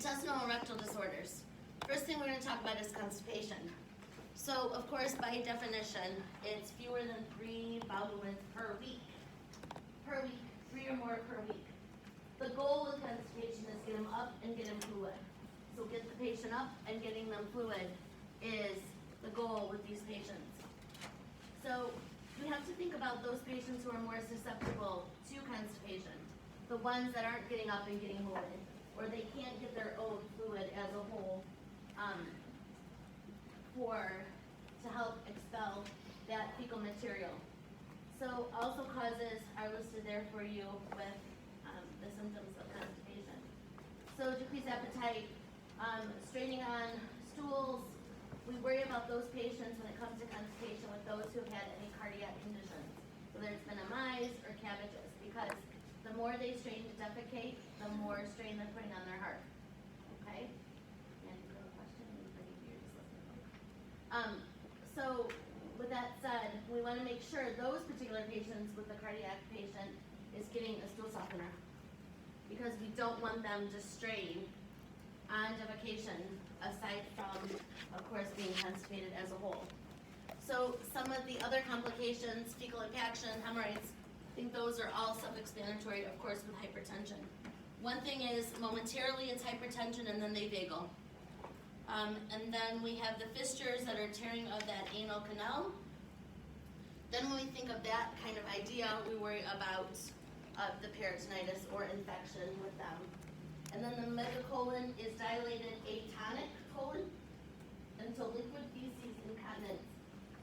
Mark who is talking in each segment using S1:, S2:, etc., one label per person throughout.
S1: Intestinal and rectal disorders. First thing we're going to talk about is constipation. So, of course, by definition, it's fewer than 3 bowel movements per week. Per week, 3 or more per week. The goal with constipation is get them up and get them fluid. So get the patient up and getting them fluid is the goal with these patients. So we have to think about those patients who are more susceptible to constipation. The ones that aren't getting up and getting fluid, or they can't get their own fluid as a whole to help expel that fecal material. So also causes are listed there for you with the symptoms of constipation. So decreased appetite, straining on stools. We worry about those patients when it comes to constipation with those who have had any cardiac conditions, whether it's been MIs or CABGs, because the more they strain to defecate, the more strain they're putting on their heart. Okay? And you have a question? You're just listening. So with that said, we want to make sure those particular patients with the cardiac patient is getting a stool softener, because we don't want them to strain on defecation, aside from, of course, being constipated as a whole. So some of the other complications, fecal impaction, hemorrhoids, I think those are all self-explanatory, of course, with hypertension. One thing is momentarily it's hypertension and then they vagal. And then we have the fistures that are tearing of that anal canal. Then when we think of that kind of idea, we worry about the peritonitis or infection with them. And then the megacolon is dilated atonic colon, and so liquid feces incontinence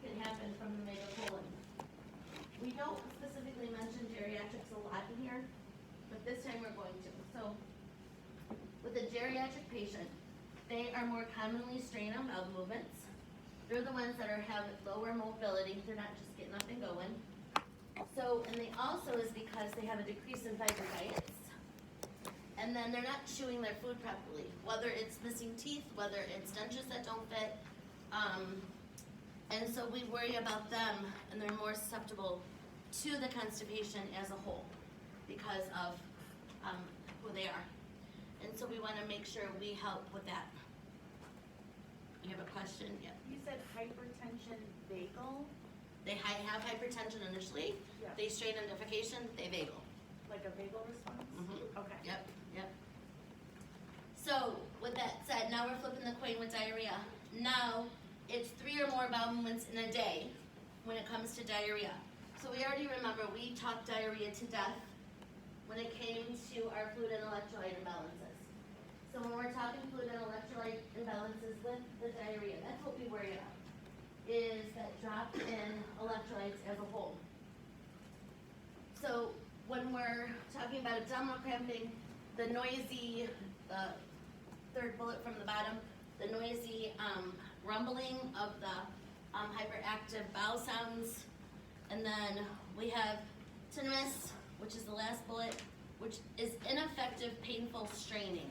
S1: can happen from the megacolon. We don't specifically mention geriatrics a lot in here, but this time we're going to. So with a geriatric patient, they are more commonly strained on bowel movements. They're the ones that have lower mobility. They're not just getting up and going. So, and they also is because they have a decrease in fiber diets. And then they're not chewing their food properly, whether it's missing teeth, whether it's dentures that don't fit. And so we worry about them, and they're more susceptible to the constipation as a whole because of who they are. And so we want to make sure we help with that. You have a question? Yeah.
S2: You said hypertension vagal?
S1: They have hypertension initially.
S2: Yeah.
S1: They strain on defecation, they vagal.
S2: Like a vagal response?
S1: Mm-hmm.
S2: Okay.
S1: Yep. So with that said, now we're flipping the coin with diarrhea. Now it's 3 or more bowel movements in a day when it comes to diarrhea. So we already remember we talked diarrhea to death when it came to our fluid and electrolyte imbalances. So when we're talking fluid and electrolyte imbalances with the diarrhea, that's what we worry about, is that drop in electrolytes as a whole. So when we're talking about abdominal cramping, the noisy, the third bullet from the bottom, the noisy rumbling of the hyperactive bowel sounds, and then we have tinnitus, which is the last bullet, which is ineffective painful straining.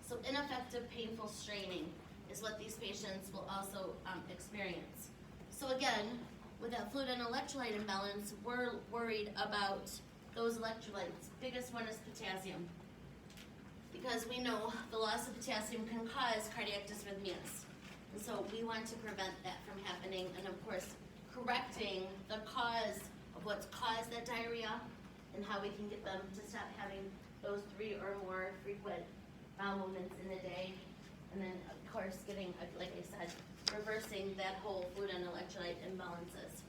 S1: So ineffective painful straining is what these patients will also experience. So again, with that fluid and electrolyte imbalance, we're worried about those electrolytes. Biggest one is potassium, because we know the loss of potassium can cause cardiac dysrhythmias. And so we want to prevent that from happening, and of course, correcting the cause of what's caused that diarrhea and how we can get them to stop having those 3 or more frequent bowel movements in a day. And then, of course, getting, like I said, reversing that whole fluid and electrolyte imbalances.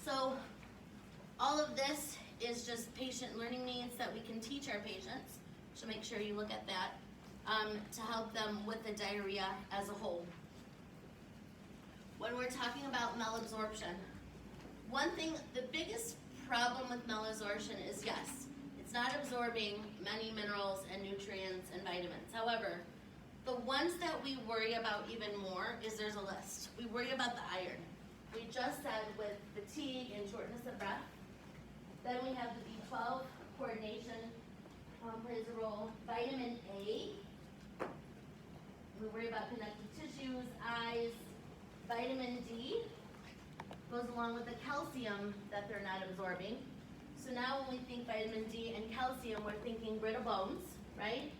S1: So all of this is just patient learning needs that we can teach our patients. So make sure you look at that to help them with the diarrhea as a whole. When we're talking about malabsorption, one thing, the biggest problem with malabsorption is, yes, it's not absorbing many minerals and nutrients and vitamins. However, the ones that we worry about even more is there's a list. We worry about the iron. We just said with fatigue and shortness of breath. Then we have the B12 coordination plays a role. Vitamin A. We worry about connective tissues, eyes. Vitamin D goes along with the calcium that they're not absorbing. So now when we think vitamin D and calcium, we're thinking brittle bones, right?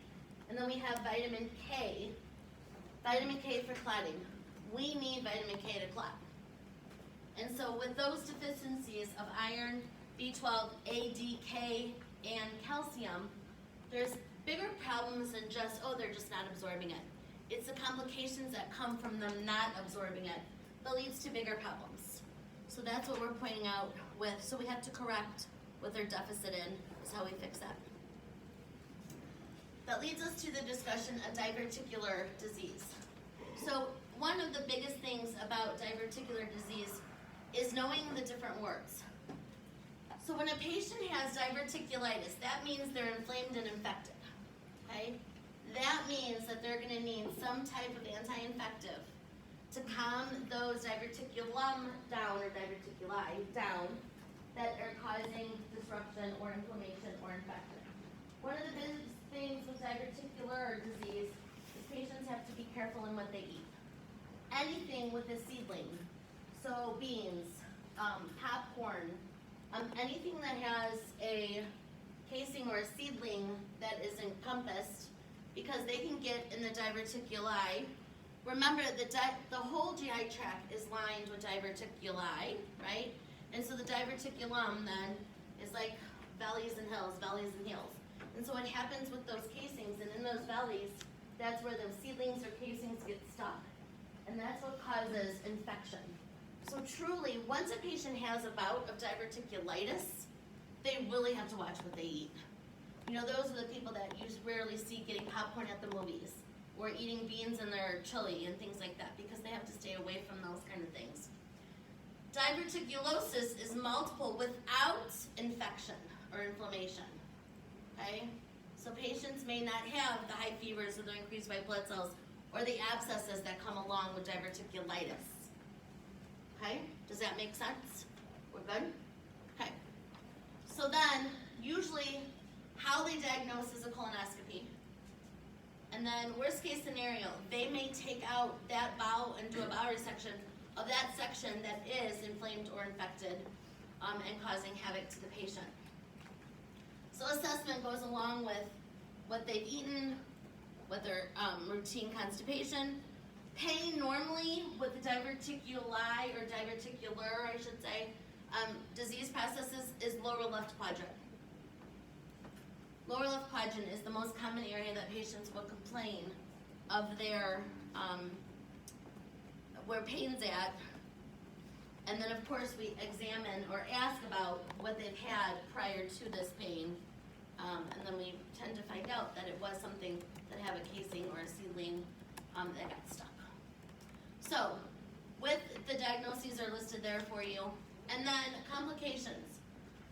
S1: And then we have vitamin K. Vitamin K for clotting. We need vitamin K to clot. And so with those deficiencies of iron, B12, A, D, K, and calcium, there's bigger problems than just, oh, they're just not absorbing it. It's the complications that come from them not absorbing it that leads to bigger problems. So that's what we're pointing out with, so we have to correct what they're deficit in, is how we fix that. That leads us to the discussion of diverticular disease. So one of the biggest things about diverticular disease is knowing the different words. So when a patient has diverticulitis, that means they're inflamed and infected, okay? That means that they're gonna need some type of anti-infective to calm those diverticulum down, or diverticuli down, that are causing disruption or inflammation or infection. One of the biggest things with diverticular disease is patients have to be careful in what they eat. Anything with a seedling, so beans, popcorn, anything that has a casing or a seedling that is encompassed, because they can get in the diverticuli. Remember, the whole GI tract is lined with diverticuli, right? And so the diverticulum then is like valleys and hills, valleys and hills. And so what happens with those casings, and in those valleys, that's where those seedlings or casings get stuck. And that's what causes infection. So truly, once a patient has a bout of diverticulitis, they really have to watch what they eat. You know, those are the people that you rarely see getting popcorn at the movies, or eating beans in their chili and things like that, because they have to stay away from those kind of things. Diverticulosis is multiple without infection or inflammation, okay? So patients may not have the high fevers or the increased white blood cells or the abscesses that come along with diverticulitis, okay? Does that make sense? We're good? Okay. So then, usually, how they diagnose is a colonoscopy. And then, worst case scenario, they may take out that bowel and do a bowel resection of that section that is inflamed or infected and causing havoc to the patient. So assessment goes along with what they've eaten, with their routine constipation. Pain normally with the diverticuli, or diverticular, I should say, disease processes is lower left quadrant. Lower left quadrant is the most common area that patients will complain of their, where pain's at. And then of course we examine or ask about what they've had prior to this pain. And then we tend to find out that it was something that had a casing or a seedling that got stuck. So, with the diagnoses are listed there for you. And then complications.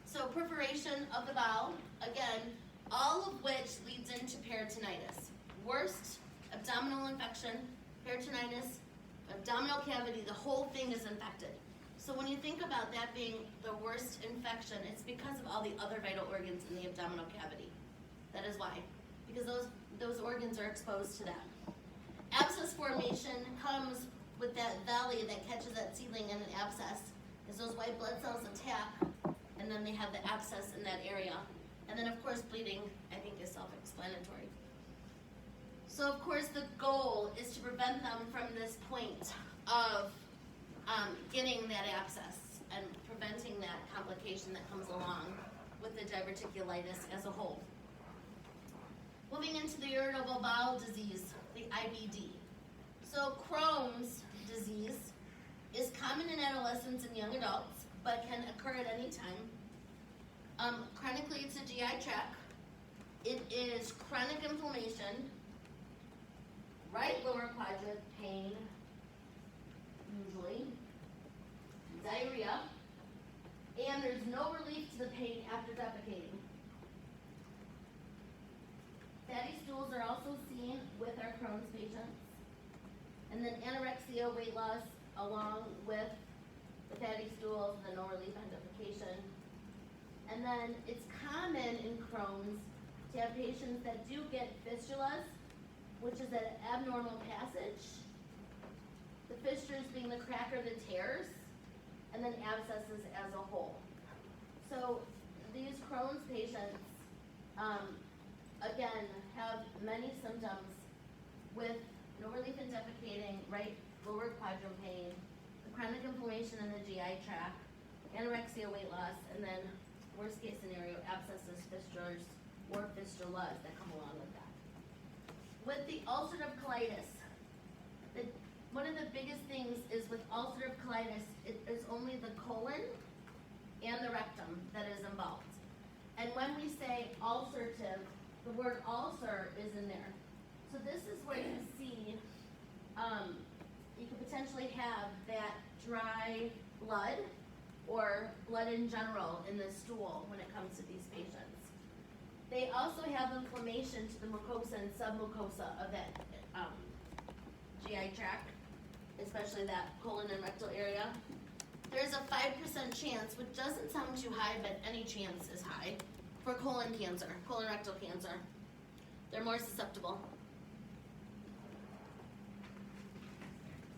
S1: So perforation of the bowel, again, all of which leads into peritonitis. Worst, abdominal infection, peritonitis, abdominal cavity, the whole thing is infected. So when you think about that being the worst infection, it's because of all the other vital organs in the abdominal cavity. That is why. Because those organs are exposed to that. Abscess formation comes with that valley that catches that seedling in an abscess. Is those white blood cells attack, and then they have the abscess in that area. And then of course bleeding, I think, is self-explanatory. So of course the goal is to prevent them from this point of getting that abscess and preventing that complication that comes along with the diverticulitis as a whole. Moving into the irritable bowel disease, the IBD. So Crohn's disease is common in adolescents and young adults, but can occur at any time. Chronically, it's a GI tract. It is chronic inflammation, right lower quadrant pain, usually, diarrhea, and there's no relief to the pain after defecating. Fatty stools are also seen with our Crohn's patients. And then anorexia, weight loss, along with the fatty stools and the no relief on defecation. And then it's common in Crohn's to have patients that do get fistulas, which is an abnormal passage. The fissures being the crack or the tears, and then abscesses as a whole. So these Crohn's patients again, have many symptoms with no relief in defecating, right lower quadrant pain, the chronic inflammation in the GI tract, anorexia, weight loss, and then worst case scenario, abscesses, fistulas, or fistulas that come along with that. With the ulcerative colitis, one of the biggest things is with ulcerative colitis, it is only the colon and the rectum that is involved. And when we say ulcerative, the word ulcer is in there. So this is where you see, you could potentially have that dry blood or blood in general in the stool when it comes to these patients. They also have inflammation to the mucosa and submucosa of that GI tract, especially that colon and rectal area. There's a 5% chance, which doesn't sound too high, but any chance is high, for colon cancer, colorectal cancer. They're more susceptible.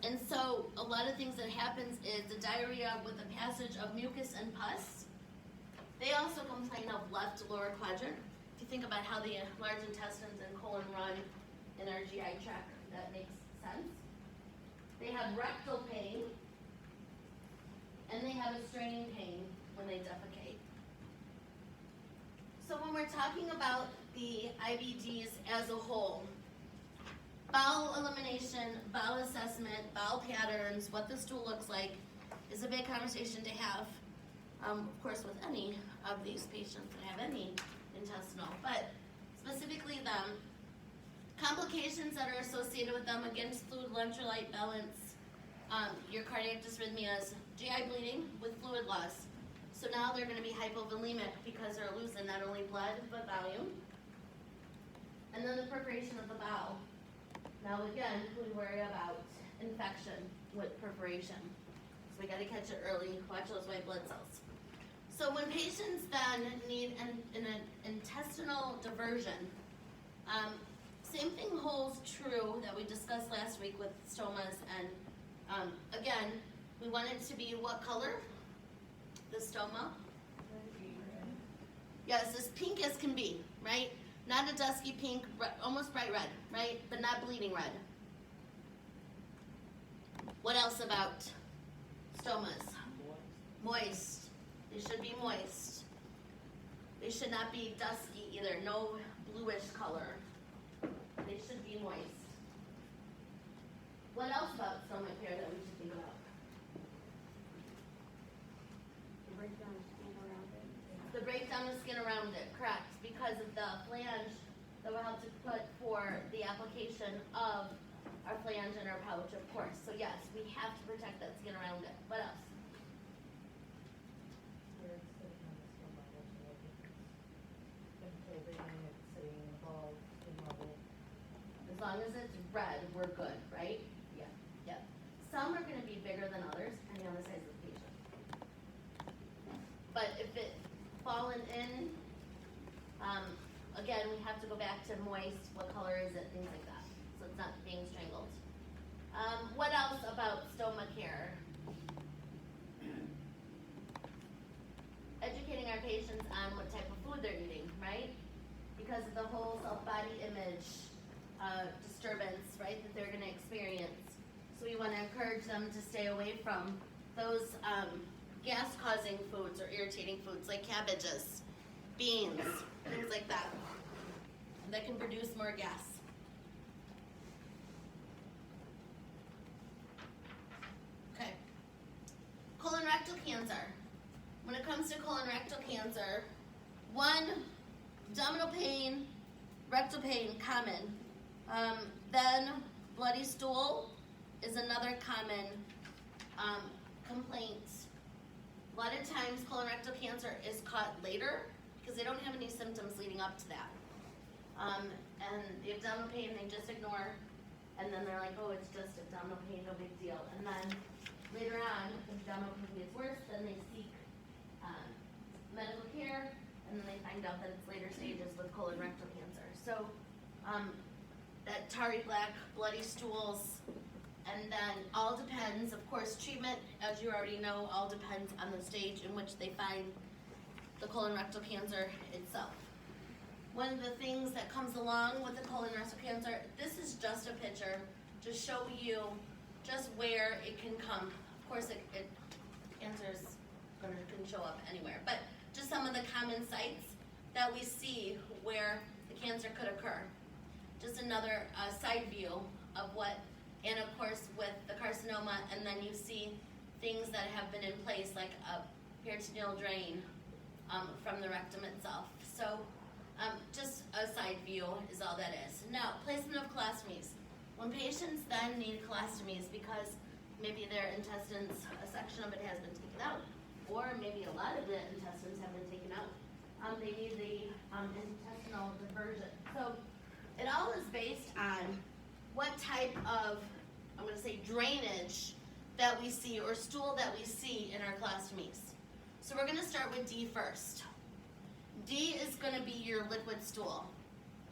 S1: And so a lot of things that happens is the diarrhea with the passage of mucus and pus. They also complain of left lower quadrant. If you think about how the large intestines and colon run in our GI tract, that makes sense. They have rectal pain, and they have a straining pain when they defecate. So when we're talking about the IBDs as a whole, bowel elimination, bowel assessment, bowel patterns, what the stool looks like, is a big conversation to have, of course, with any of these patients that have any intestinal, but specifically them. Complications that are associated with them, against fluid electrolyte balance, your cardiac dysrhythmias, GI bleeding with fluid loss. So now they're going to be hypovolemic because they're losing not only blood but volume. And then the perforation of the bowel. Now again, we worry about infection with perforation. So we got to catch it early, watch those white blood cells. So when patients then need an intestinal diversion, same thing holds true that we discussed last week with stomas, and again, we want it to be what color? The stoma? Yes, as pink as can be, right? Not a dusky pink, almost bright red, right? But not bleeding red. What else about stomas? Moist. They should be moist. They should not be dusky either, no bluish color. They should be moist. What else about stomach care that we should think about? The breakdown of skin around it, correct, because of the flange that will help to put for the application of our flange and our pouch, of course. So yes, we have to protect that skin around it. What else? As long as it's red, we're good, right? Yeah, yeah. Some are going to be bigger than others, depending on the size of the patient. But if it fallen in, again, we have to go back to moist, what color is it, things like that. So it's not being strangled. What else about stoma care? Educating our patients on what type of food they're eating, right? Because of the whole self-body image disturbance, right, that they're going to experience. So we want to encourage them to stay away from those gas-causing foods or irritating foods like cabbages, beans, things like that can produce more gas. Okay. Colorectal cancer. When it comes to colorectal cancer, one, abdominal pain, rectal pain, common. Then bloody stool is another common complaint. A lot of times colorectal cancer is caught later because they don't have any symptoms leading up to that. And the abdominal pain they just ignore, and then they're like, oh, it's just abdominal pain, no big deal. And then later on, if the abdominal pain gets worse, then they seek medical care, and then they find out that it's later stages with colorectal cancer. So that tarry black, bloody stools, and then all depends, of course, treatment, as you already know, all depends on the stage in which they find the colorectal cancer itself. one of the things that comes along with the colon rectal cancer, this is just a picture to show you just where it can come. Of course, cancer's can show up anywhere, but just some of the common sites that we see where the cancer could occur. Just another side view of what, and of course with the carcinoma, and then you see things that have been in place like a peritoneal drain from the rectum itself. So just a side view is all that is. Now, placement of colostomies. When patients then need colostomies because maybe their intestines, a section of it has been taken out, or maybe a lot of the intestines have been taken out, they need the intestinal diversion. So it all is based on what type of, I'm going to say, drainage that we see or stool that we see in our colostomies. So we're going to start with D first. D is going to be your liquid stool.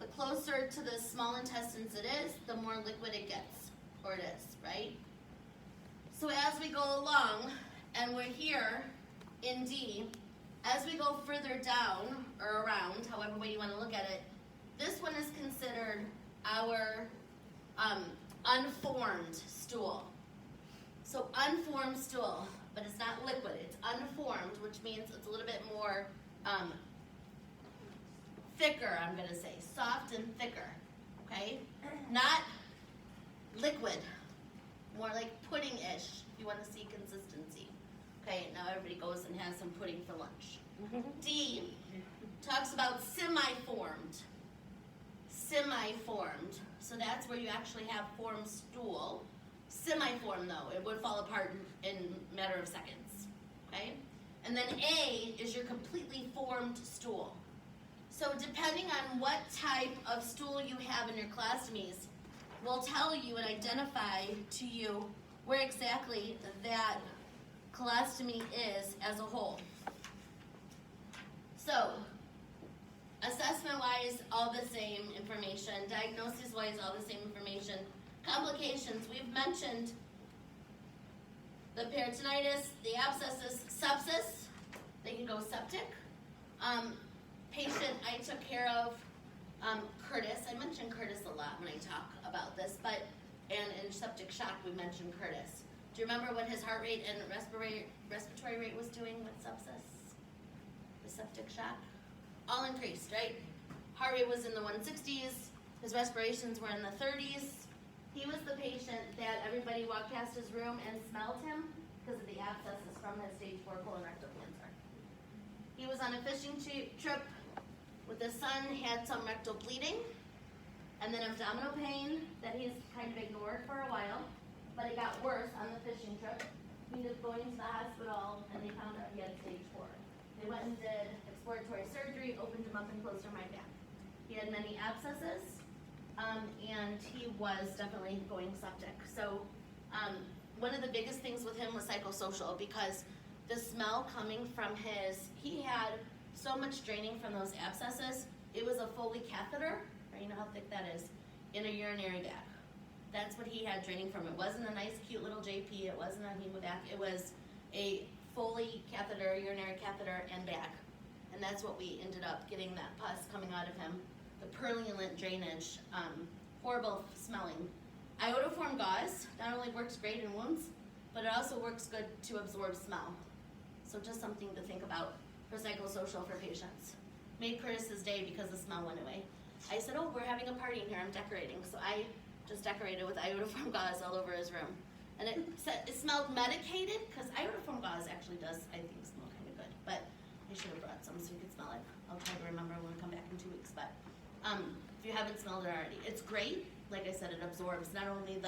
S1: The closer to the small intestines it is, the more liquid it gets, or it is, right? So as we go along, and we're here in D, as we go further down, or around, however way you want to look at it, this one is considered our unformed stool. So unformed stool, but it's not liquid, it's unformed, which means it's a little bit more thicker, I'm going to say, soft and thicker, okay? Not liquid, more like pudding-ish, if you want to see consistency. Okay, now everybody goes and has some pudding for lunch. D talks about semi-formed. Semi-formed, so that's where you actually have formed stool. Semi-formed though, it would fall apart in a matter of seconds, okay? And then A is your completely formed stool. So depending on what type of stool you have in your colostomies, will tell you and identify to you where exactly that colostomy is as a whole. So, assessment-wise, all the same information. Diagnosis-wise, all the same information. Complications, we've mentioned the peritonitis, the abscesses, sepsis. They can go septic. Patient I took care of, Curtis. I mention Curtis a lot when I talk about this, but and in septic shock we mentioned Curtis. Do you remember what his heart rate and respiratory rate was doing with sepsis? The septic shock? All increased, right? Heart rate was in the 160s, his respirations were in the 30s. He was the patient that everybody walked past his room and smelled him because of the abscesses from his stage 4 colorectal cancer. He was on a fishing trip with his son, had some rectal bleeding, and then abdominal pain that he's kind of ignored for a while, but it got worse on the fishing trip. He ended up going to the hospital, and they found out he had stage 4. They went and did exploratory surgery, opened him up and closed him right back. He had many abscesses, and he was definitely going septic. So one of the biggest things with him was psychosocial, because the smell coming from he had so much draining from those abscesses. It was a Foley catheter, or you know how thick that is, in a urinary bag. That's what he had draining from. It wasn't a nice, cute little JP. It wasn't a hemovac. It was a Foley catheter, urinary catheter, and bag. And that's what we ended up getting, that pus coming out of him. The purulent drainage, horrible smelling. Iodoform gauze not only works great in wounds, but it also works good to absorb smell. So just something to think about for psychosocial for patients. Made Curtis's day because the smell went away. I said, oh, we're having a party in here, I'm decorating. So I just decorated with iodoform gauze all over his room. And it smelled medicated, because iodoform gauze actually does, I think, smell kind of good. But I should have brought some so you could smell it. I'll try to remember when I come back in 2 weeks. But if you haven't smelled it already, it's great. Like I said, it absorbs not only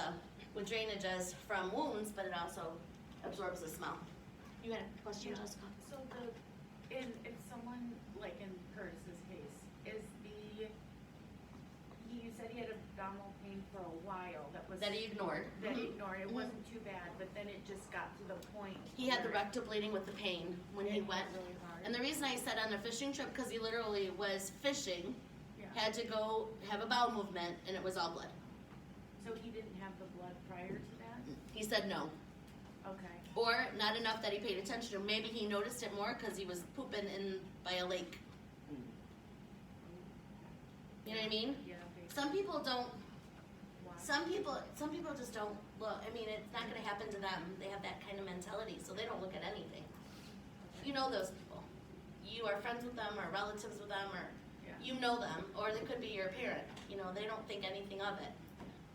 S1: with drainages from wounds, but it also absorbs the smell. You had a question,
S2: Yeah.
S1: Jessica?
S2: So if someone, like in Curtis's case, you said he had abdominal pain for a while,
S1: That he ignored.
S2: that he ignored, it wasn't too bad, but then it just got to the point.
S1: He had the
S2: where
S1: rectal bleeding with the pain when he
S2: it
S1: went.
S2: got really hard.
S1: And the reason I said on a fishing trip, because he literally was fishing,
S2: Yeah.
S1: had to go have a bowel movement, and it was all blood.
S2: So he didn't have the blood prior to that?
S1: He said no.
S2: Okay.
S1: Or not enough that he paid attention to. Maybe he noticed it more because he was pooping by a lake. You know what I mean?
S2: Yeah, they
S1: Some people don't,
S2: watch.
S1: some people just don't look. I mean, it's not gonna happen to them. They have that kind of mentality, so they don't look at anything. You know those people. You are friends with them or relatives with them or
S2: Yeah.
S1: you know them, or they could be your parent. You know, they don't think anything of it.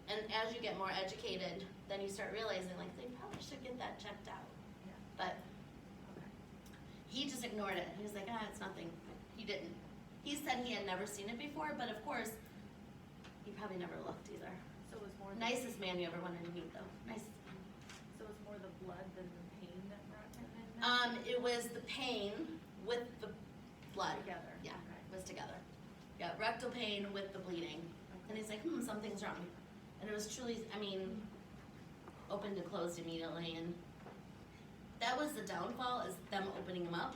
S1: And as you get more educated, then you start realizing like they probably should get that checked out.
S2: Yeah.
S1: But
S2: Okay.
S1: he just ignored it. He was like, it's nothing. He didn't. He said he had never seen it before, but of course, he probably never looked either.
S2: So it was more.
S1: Nicest man you ever wanted to meet though. Nicest man.
S2: So it was more the blood than the pain that brought him in.
S1: It was the pain with the blood.
S2: Together.
S1: Yeah,
S2: Okay.
S1: it was together. Yeah, rectal pain with the bleeding. And he's like, something's wrong. And it was truly, I mean, opened to closed immediately. And that was the downfall, is them opening him up,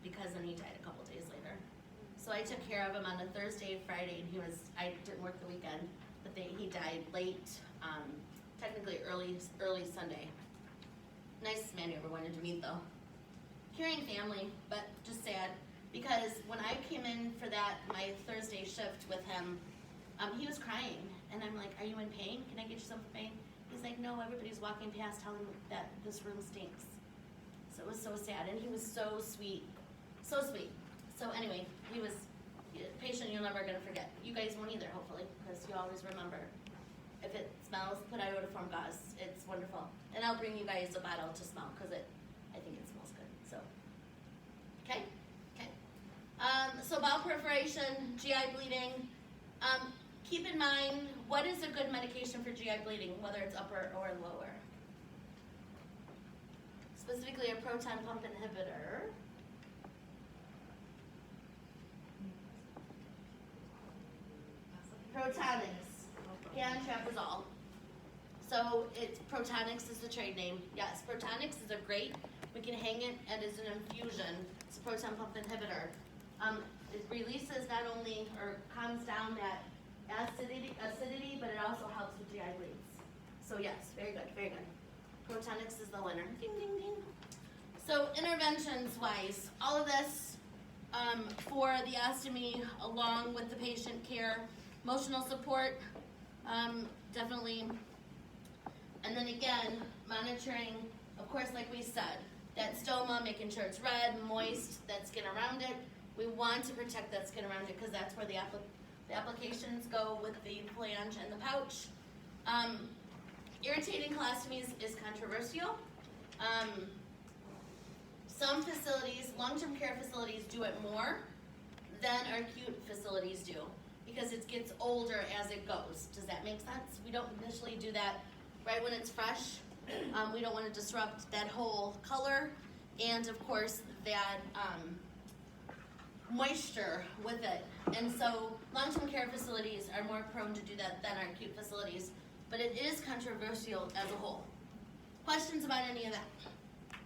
S1: because then he died a couple days later. So I took care of him on a Thursday, Friday, and I didn't work the weekend, but he died late, technically early Sunday. Nicest man you ever wanted to meet though. Caring family, but just sad, because when I came in for my Thursday shift with him, he was crying, and I'm like, are you in pain? Can I get you some pain? He's like, no, everybody's walking past telling me that this room stinks. So it was so sad, and he was so sweet, so sweet. So anyway, he was a patient you're never gonna forget. You guys won't either, hopefully, because you always remember. If it smells, put iodoform gauze. It's wonderful. And I'll bring you guys a bottle to smell, because I think it smells good, so. Okay. So bowel perforation, GI bleeding. Keep in mind, what is a good medication for GI bleeding, whether it's upper or lower? Specifically a proton pump inhibitor. Protonix, pantoprazole. So Protonix is the trade name. Yes, Protonix is we can hang it and is an infusion. It's a proton pump inhibitor. It releases not only, or calms down that acidity, but it also helps with GI bleeds. So yes, very good, very good. Protonix is the winner. Ding, ding, ding. So interventions wise, all of this for the ostomy, along with the patient care, emotional support, definitely. And then again, monitoring, of course, like we said, that stoma, making sure it's red, moist, that skin around it. We want to protect that skin around it because that's where the applications go with the flange and the pouch. Irritating colostomies is controversial. Some facilities, long-term care facilities, do it more than our acute facilities do because it gets older as it goes. Does that make sense? We don't initially do that right when it's fresh. We don't want to disrupt that whole color and, of course, that moisture with it. And so long-term care facilities are more prone to do that than our acute facilities. But it is controversial as a whole. Questions about any of that?